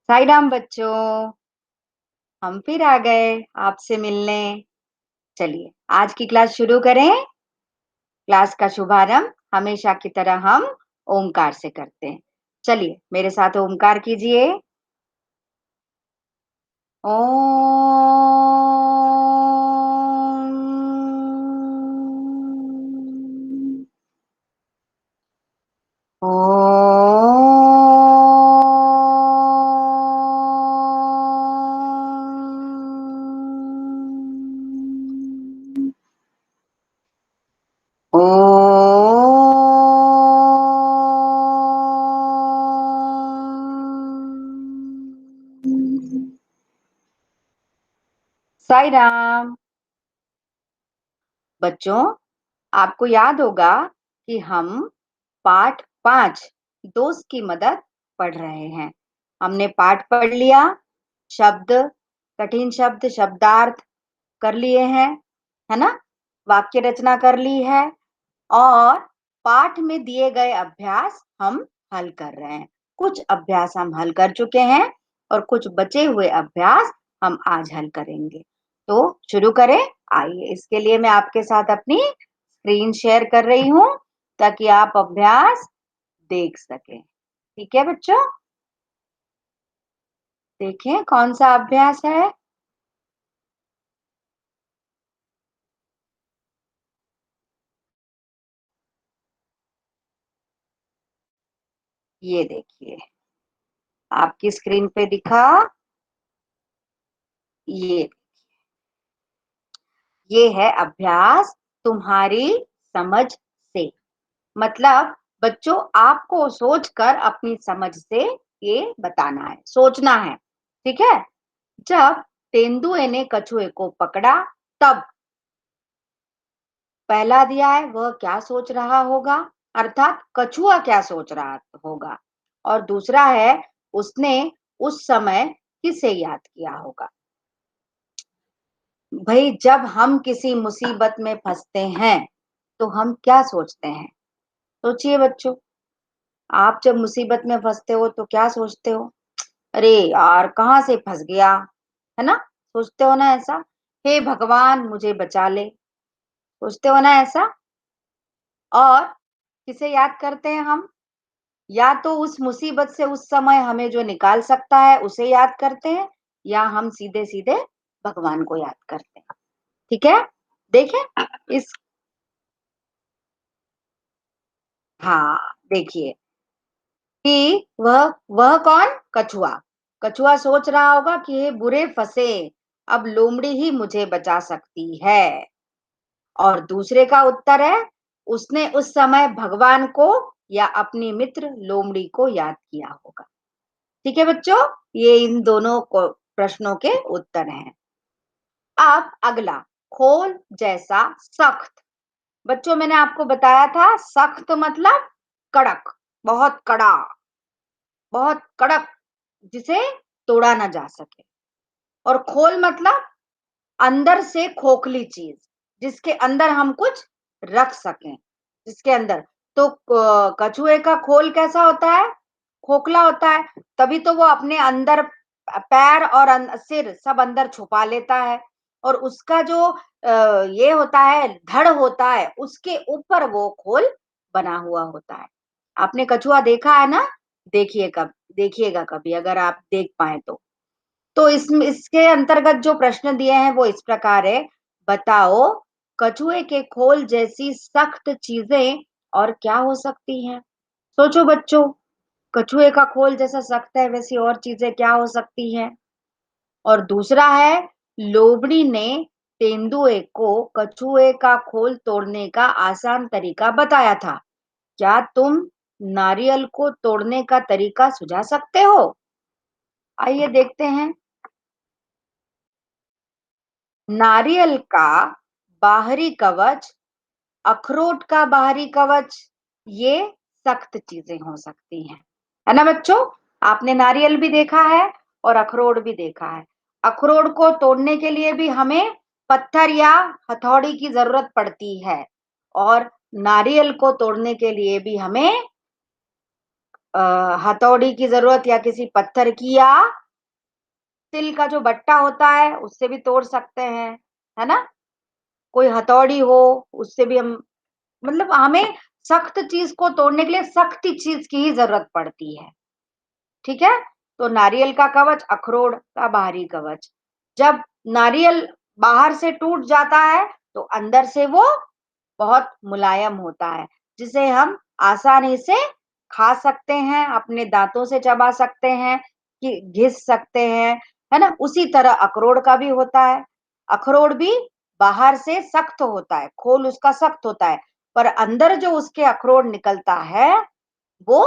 साई राम बच्चों, हम फिर आ गए आपसे मिलने। चलिए आज की क्लास शुरू करें। क्लास का शुभारंभ हमेशा की तरह हम ओमकार से करते हैं। चलिए मेरे साथ ओमकार कीजिए। ओम। ओम। ओम। साई राम बच्चों, आपको याद होगा कि हम पाठ 5 दोस्त की मदद पढ़ रहे हैं। हमने पाठ पढ़ लिया, शब्द, कठिन शब्द, शब्दार्थ कर लिए हैं, है ना? वाक्य रचना कर ली है और पाठ में दिए गए अभ्यास हम हल कर रहे हैं। कुछ अभ्यास हम हल कर चुके हैं और कुछ बचे हुए अभ्यास हम आज हल करेंगे। तो शुरू करें। आइए, इसके लिए मैं आपके साथ अपनी स्क्रीन शेयर कर रही हूँ ताकि आप अभ्यास देख सकें। ठीक है बच्चों? देखें कौन सा अभ्यास है। ये देखिए, आपकी स्क्रीन पे दिखा। ये ये है अभ्यास तुम्हारी समझ से। मतलब बच्चों, आपको सोचकर अपनी समझ से ये बताना है, सोचना है। ठीक है? जब तेंदुए ने कछुए को पकड़ा, तब पहला दिया है वह क्या सोच रहा होगा, अर्थात कछुआ क्या सोच रहा होगा। और दूसरा है उसने उस समय किसे याद किया होगा। भाई, जब हम किसी मुसीबत में फंसते हैं तो हम क्या सोचते हैं? सोचिए बच्चों, आप जब मुसीबत में फंसते हो तो क्या सोचते हो? अरे यार, कहाँ से फंस गया, है ना? सोचते हो ना ऐसा? हे भगवान मुझे बचा ले, सोचते हो ना ऐसा? और किसे याद करते हैं हम? या तो उस मुसीबत से उस समय हमें जो निकाल सकता है उसे याद करते हैं, या हम सीधे सीधे भगवान को याद करते हैं। ठीक है? देखें इस हाँ, देखिए कि वह कौन? कछुआ। कछुआ सोच रहा होगा कि हे बुरे फंसे, अब लोमड़ी ही मुझे बचा सकती है। और दूसरे का उत्तर है उसने उस समय भगवान को या अपनी मित्र लोमड़ी को याद किया होगा। ठीक है बच्चों, ये इन दोनों को प्रश्नों के उत्तर हैं। अब अगला, खोल जैसा सख्त। बच्चों, मैंने आपको बताया था सख्त मतलब कड़क, बहुत कड़ा, बहुत कड़क, जिसे तोड़ा ना जा सके। और खोल मतलब अंदर से खोखली चीज, जिसके अंदर हम कुछ रख सकें, जिसके अंदर। तो कछुए का खोल कैसा होता है? खोखला होता है, तभी तो वो अपने अंदर पैर और सिर सब अंदर छुपा लेता है। और उसका जो ये होता है, धड़ होता है, उसके ऊपर वो खोल बना हुआ होता है। आपने कछुआ देखा है ना? देखिएगा कभी अगर आप देख पाए तो। तो इसके अंतर्गत जो प्रश्न दिए हैं वो इस प्रकार है। बताओ, कछुए के खोल जैसी सख्त चीजें और क्या हो सकती हैं? सोचो बच्चों, कछुए का खोल जैसा सख्त है वैसी और चीजें क्या हो सकती हैं? और दूसरा है, लोमड़ी ने तेंदुए को कछुए का खोल तोड़ने का आसान तरीका बताया था। क्या तुम नारियल को तोड़ने का तरीका सुझा सकते हो? आइए देखते हैं। नारियल का बाहरी कवच, अखरोट का बाहरी कवच, ये सख्त चीजें हो सकती हैं, है ना बच्चों? आपने नारियल भी देखा है और अखरोट भी देखा है। अखरोट को तोड़ने के लिए भी हमें पत्थर या हथौड़ी की जरूरत पड़ती है, और नारियल को तोड़ने के लिए भी हमें हथौड़ी की जरूरत या किसी पत्थर की, या तिल का जो बट्टा होता है उससे भी तोड़ सकते हैं, है ना? कोई हथौड़ी हो उससे भी हम, मतलब हमें सख्त चीज को तोड़ने के लिए सख्त चीज की ही जरूरत पड़ती है। ठीक है? तो नारियल का कवच, अखरोट का बाहरी कवच। जब नारियल बाहर से टूट जाता है तो अंदर से वो बहुत मुलायम होता है, जिसे हम आसानी से खा सकते हैं, अपने दांतों से चबा सकते हैं, कि घिस सकते हैं, है ना? उसी तरह अखरोट का भी होता है। अखरोट भी बाहर से सख्त होता है, खोल उसका सख्त होता है, पर अंदर जो उसके अखरोट निकलता है वो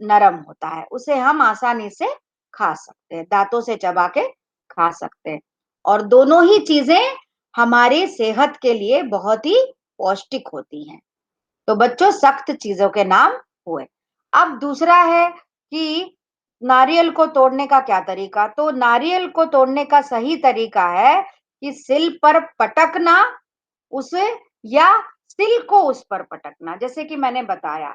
नरम होता है, उसे हम आसानी से खा सकते हैं, दांतों से चबा के खा सकते हैं। और दोनों ही चीजें हमारी सेहत के लिए बहुत ही पौष्टिक होती हैं। तो बच्चों, सख्त चीजों के नाम हुए। अब दूसरा है कि नारियल को तोड़ने का क्या तरीका? तो नारियल को तोड़ने का सही तरीका है कि सिल पर पटकना उसे, या सिल को उस पर पटकना। जैसे कि मैंने बताया,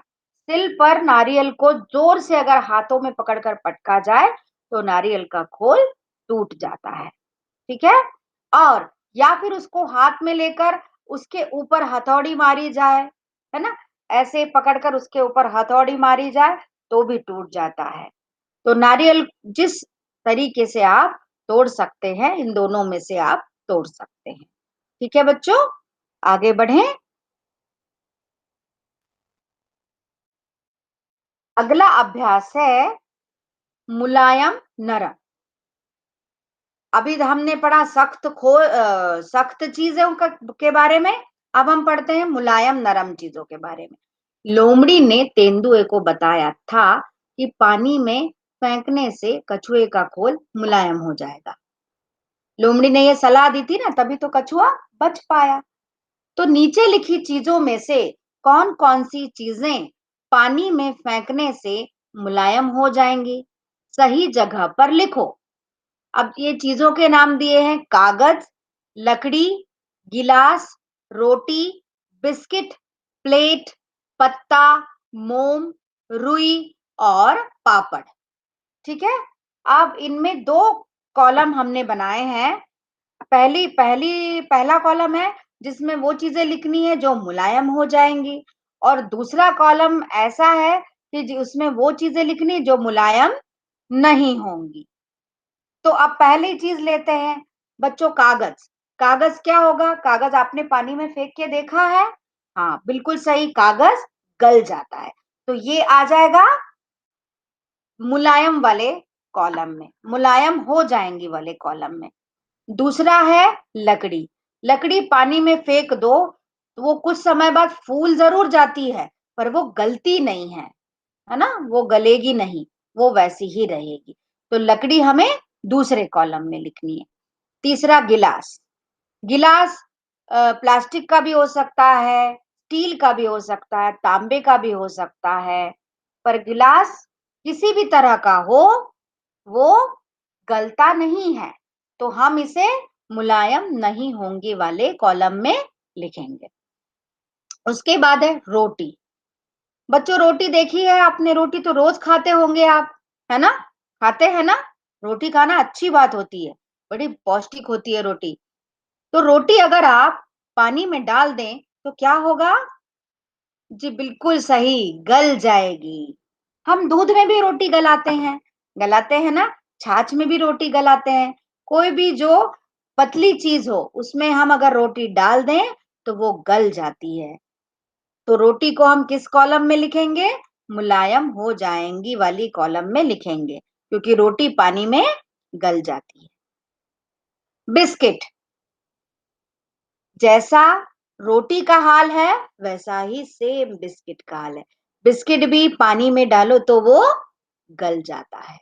सिल पर नारियल को जोर से अगर हाथों में पकड़कर पटका जाए तो नारियल का खोल टूट जाता है। ठीक है? और या फिर उसको हाथ में लेकर उसके ऊपर हथौड़ी मारी जाए, है ना? ऐसे पकड़कर उसके ऊपर हथौड़ी मारी जाए तो भी टूट जाता है। तो नारियल जिस तरीके से आप तोड़ सकते हैं, इन दोनों में से आप तोड़ सकते हैं। ठीक है बच्चों, आगे बढ़ें। अगला अभ्यास है मुलायम नरम। अभी हमने पढ़ा सख्त चीजों के बारे में। अब हम पढ़ते हैं मुलायम नरम चीजों के बारे में। लोमड़ी ने तेंदुए को बताया था कि पानी में फेंकने से कछुए का खोल मुलायम हो जाएगा। लोमड़ी ने ये सलाह दी थी ना, तभी तो कछुआ बच पाया। तो नीचे लिखी चीजों में से कौन कौन सी चीजें पानी में फेंकने से मुलायम हो जाएंगी? सही जगह पर लिखो। अब ये चीजों के नाम दिए हैं: कागज, लकड़ी, गिलास, रोटी, बिस्किट, प्लेट, पत्ता, मोम, रुई और पापड़। ठीक है? अब इनमें दो कॉलम हमने बनाए हैं। पहला कॉलम है जिसमें वो चीजें लिखनी है जो मुलायम हो जाएंगी, और दूसरा कॉलम ऐसा है कि उसमें वो चीजें लिखनी जो मुलायम नहीं होंगी। तो अब पहली चीज लेते हैं बच्चों, कागज। कागज क्या होगा? कागज आपने पानी में फेंक के देखा है? हाँ, बिल्कुल सही, कागज गल जाता है। तो ये आ जाएगा मुलायम वाले कॉलम में, मुलायम हो जाएंगी वाले कॉलम में। दूसरा है लकड़ी। लकड़ी पानी में फेंक दो तो वो कुछ समय बाद फूल जरूर जाती है, पर वो गलती नहीं है ना? वो गलेगी नहीं, वो वैसी ही रहेगी। तो लकड़ी हमें दूसरे कॉलम में लिखनी है। तीसरा गिलास। गिलास प्लास्टिक का भी हो सकता है, स्टील का भी हो सकता है, तांबे का भी हो सकता है, पर गिलास किसी भी तरह का हो वो गलता नहीं है, तो हम इसे मुलायम नहीं होंगे वाले कॉलम में लिखेंगे। उसके बाद है रोटी। बच्चों, रोटी देखी है आपने? रोटी तो रोज खाते होंगे आप, है ना? खाते हैं ना? रोटी खाना अच्छी बात होती है, बड़ी पौष्टिक होती है रोटी। तो रोटी अगर आप पानी में डाल दें तो क्या होगा? जी बिल्कुल सही, गल जाएगी। हम दूध में भी रोटी गलाते हैं ना? छाछ में भी रोटी गलाते हैं। कोई भी जो पतली चीज हो उसमें हम अगर रोटी डाल दें तो वो गल जाती है। तो रोटी को हम किस कॉलम में लिखेंगे? मुलायम हो जाएंगी वाली कॉलम में लिखेंगे, क्योंकि रोटी पानी में गल जाती है। बिस्किट, जैसा रोटी का हाल है वैसा ही सेम बिस्किट का हाल है। बिस्किट भी पानी में डालो तो वो गल जाता है।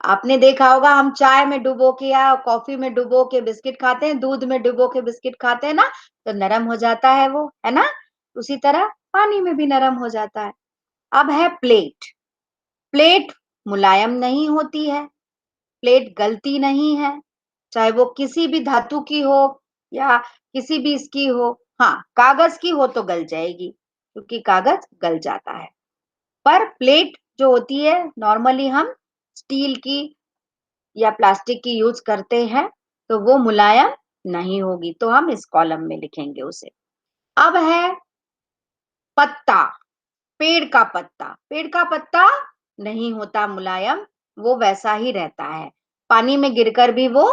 आपने देखा होगा, हम चाय में डुबो के या कॉफी में डुबो के बिस्किट खाते हैं, दूध में डुबो के बिस्किट खाते हैं ना, तो नरम हो जाता है वो, है ना? उसी तरह पानी में भी नरम हो जाता है। अब है प्लेट। प्लेट मुलायम नहीं होती है, प्लेट गलती नहीं है, चाहे वो किसी भी धातु की हो या किसी भी इसकी हो। हाँ, कागज की हो तो गल जाएगी, क्योंकि कागज गल जाता है, पर प्लेट जो होती है नॉर्मली हम स्टील की या प्लास्टिक की यूज करते हैं, तो वो मुलायम नहीं होगी, तो हम इस कॉलम में लिखेंगे उसे। अब है पत्ता, पेड़ का पत्ता। पेड़ का पत्ता नहीं होता मुलायम, वो वैसा ही रहता है। पानी में गिरकर भी वो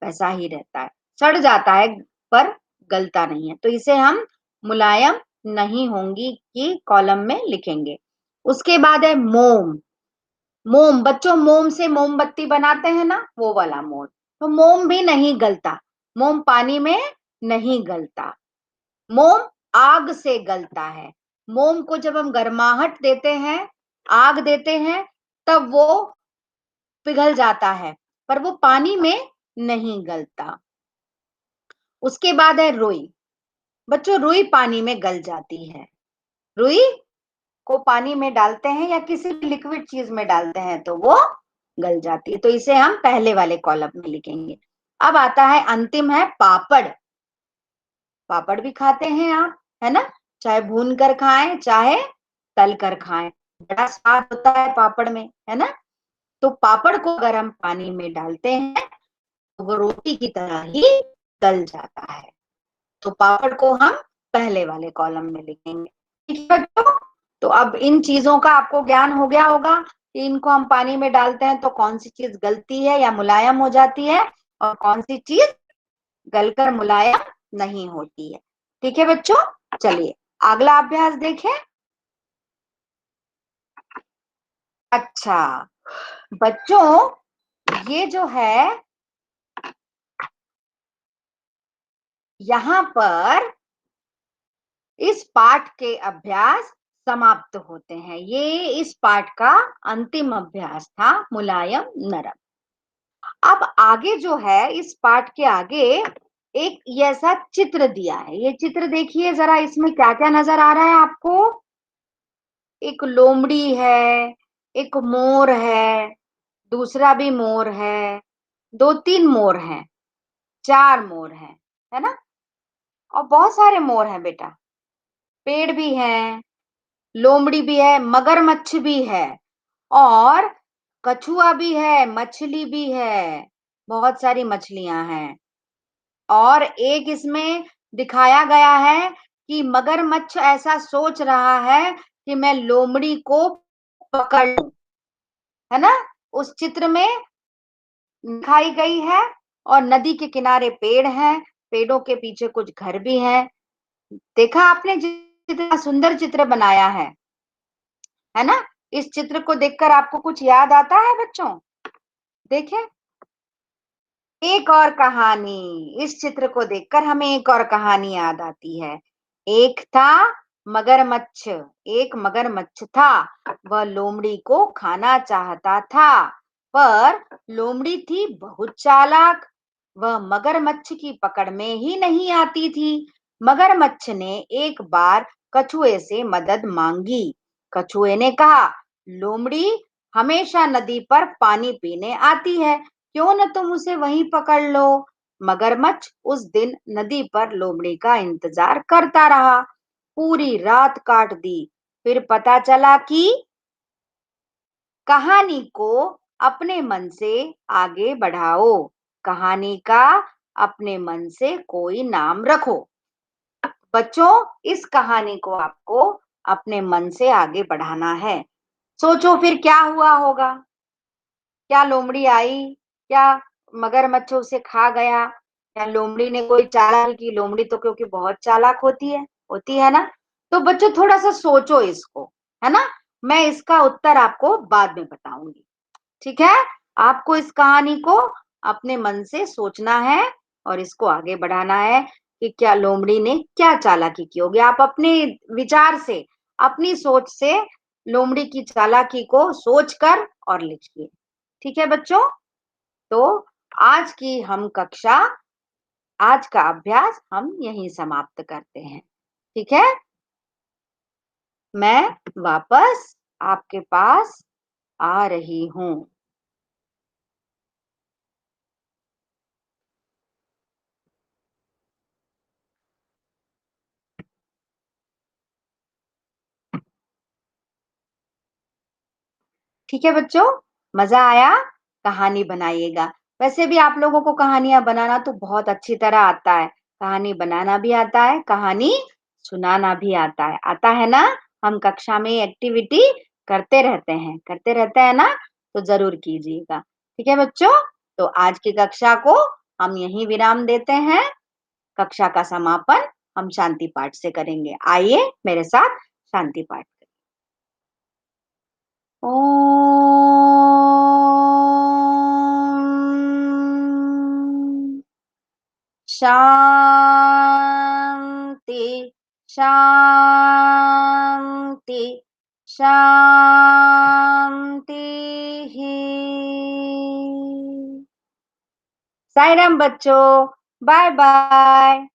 वैसा ही रहता है। सड़ जाता है पर गलता नहीं है। तो इसे हम मुलायम नहीं होंगी की कॉलम में लिखेंगे। उसके बाद है मोम। मोम, बच्चों मोम से मोमबत्ती बनाते हैं ना, वो वाला मोम। तो मोम भी नहीं गलता, मोम पानी में नहीं गलता। मोम आग से गलता है। मोम को जब हम गर्माहट देते हैं, आग देते हैं, तब वो पिघल जाता है, पर वो पानी में नहीं गलता। उसके बाद है रुई। बच्चों रुई पानी में गल जाती है। रुई को पानी में डालते हैं या किसी भी लिक्विड चीज में डालते हैं तो वो गल जाती है, तो इसे हम पहले वाले कॉलम में लिखेंगे। अब आता है अंतिम है पापड़। पापड़ भी खाते हैं आप, है ना? चाहे भून कर खाएं, चाहे तल कर खाएं, बड़ा स्वाद होता है पापड़ में, है ना? तो पापड़ को अगर हम पानी में डालते हैं तो वो रोटी की तरह ही गल जाता है। तो पापड़ को हम पहले वाले कॉलम में लिखेंगे। ठीक है बच्चों? तो अब इन चीजों का आपको ज्ञान हो गया होगा कि इनको हम पानी में डालते हैं तो कौन सी चीज गलती है या मुलायम हो जाती है, और कौन सी चीज गलकर मुलायम नहीं होती है। ठीक है बच्चों? चलिए अगला अभ्यास देखें। अच्छा बच्चों, ये जो है यहाँ पर इस पाठ के अभ्यास समाप्त होते हैं। ये इस पाठ का अंतिम अभ्यास था, मुलायम नरम। अब आगे जो है इस पाठ के आगे एक ये ऐसा चित्र दिया है। ये चित्र देखिए जरा, इसमें क्या क्या नजर आ रहा है आपको? एक लोमड़ी है, एक मोर है, दूसरा भी मोर है, दो तीन मोर हैं, चार मोर हैं, है ना? और बहुत सारे मोर हैं बेटा। पेड़ भी हैं, लोमड़ी भी है, मगरमच्छ भी है, और कछुआ भी है, मछली भी है, बहुत सारी मछलियां हैं। और एक इसमें दिखाया गया है कि मगरमच्छ ऐसा सोच रहा है कि मैं लोमड़ी को पकड़ लूं, है ना? उस चित्र में दिखाई गई है। और नदी के किनारे पेड़ हैं, पेड़ों के पीछे कुछ घर भी हैं। देखा आपने जितना सुंदर चित्र बनाया है ना? इस चित्र को देखकर आपको कुछ याद आता है बच्चों? देखें, एक और कहानी, इस चित्र को देखकर हमें एक और कहानी याद आती है। एक था मगरमच्छ, एक मगरमच्छ था, वह लोमड़ी को खाना चाहता था, पर लोमड़ी थी बहुत चालाक, वह मगरमच्छ की पकड़ में ही नहीं आती थी। मगरमच्छ ने एक बार कछुए से मदद मांगी। कछुए ने कहा, लोमड़ी हमेशा नदी पर पानी पीने आती है, क्यों न तुम उसे वहीं पकड़ लो। मगरमच्छ उस दिन नदी पर लोमड़ी का इंतजार करता रहा, पूरी रात काट दी। फिर पता चला कि कहानी को अपने मन से आगे बढ़ाओ, कहानी का अपने मन से कोई नाम रखो। बच्चों, इस कहानी को आपको अपने मन से आगे बढ़ाना है। सोचो फिर क्या हुआ होगा? क्या लोमड़ी आई? क्या मगरमच्छ उसे खा गया? या लोमड़ी ने कोई चालाकी की? लोमड़ी तो क्योंकि बहुत चालाक होती है ना? तो बच्चों थोड़ा सा सोचो इसको, है ना? मैं इसका उत्तर आपको बाद में बताऊंगी। ठीक है? आपको इस कहानी को अपने मन से सोचना है और इसको आगे बढ़ाना है कि क्या लोमड़ी ने क्या चालाकी की होगी। आप अपने विचार से, अपनी सोच से लोमड़ी की चालाकी को सोचकर और लिखिए। ठीक है बच्चों? तो आज की हम कक्षा, आज का अभ्यास हम यहीं समाप्त करते हैं। ठीक है? मैं वापस आपके पास आ रही हूँ। ठीक है बच्चों? मज़ा आया? कहानी बनाइएगा। वैसे भी आप लोगों को कहानियाँ बनाना तो बहुत अच्छी तरह आता है। कहानी बनाना भी आता है, कहानी सुनाना भी आता है। आता है ना? हम कक्षा में एक्टिविटी करते रहते हैं ना? तो ज़रूर कीजिएगा। ठीक है बच्चों? तो आज की कक्षा को हम यहीं विराम देते हैं। कक्षा का समापन हम शांति पाठ से करेंगे। आइए मेरे साथ शांति पाठ करें। ओम शांति शांति शांति ही। साई राम बच्चों, बाय बाय।